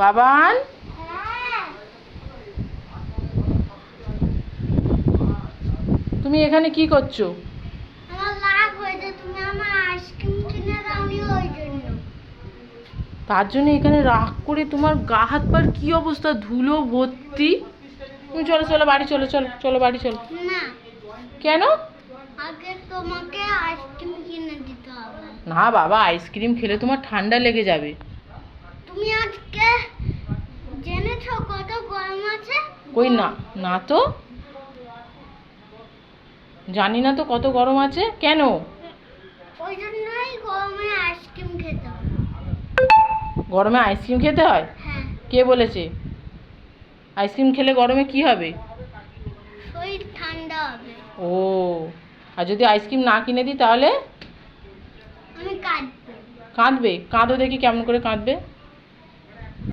বাবান, তুমি এখানে কি করছো? তার জন্য এখানে রাগ করে তোমার গা হাত পার কি অবস্থা, ধুলো ভর্তি। তুমি চলো চলো বাড়ি চলো, চলো চলো বাড়ি চলো। না। কেন? আগে তোমাকে আইসক্রিম কিনে দিতে হবে। না বাবা, আইসক্রিম খেলে তোমার ঠান্ডা লেগে যাবে। তুমি আজকে জেনেছো কত গরম আছে? কই না, না তো জানি না তো কত গরম আছে। কেন? ওই জন্যই গরমে আইসক্রিম খেতে হবে। গরমে আইসক্রিম খেতে হয়? হ্যাঁ। কে বলেছে? আইসক্রিম খেলে গরমে কি হবে? শরীর ঠান্ডা হবে। ও, আর যদি আইসক্রিম না কিনে দিই তাহলে? আমি কাঁদবো। কাঁদবে? কাঁদো দেখি, কেমন করে কাঁদবে।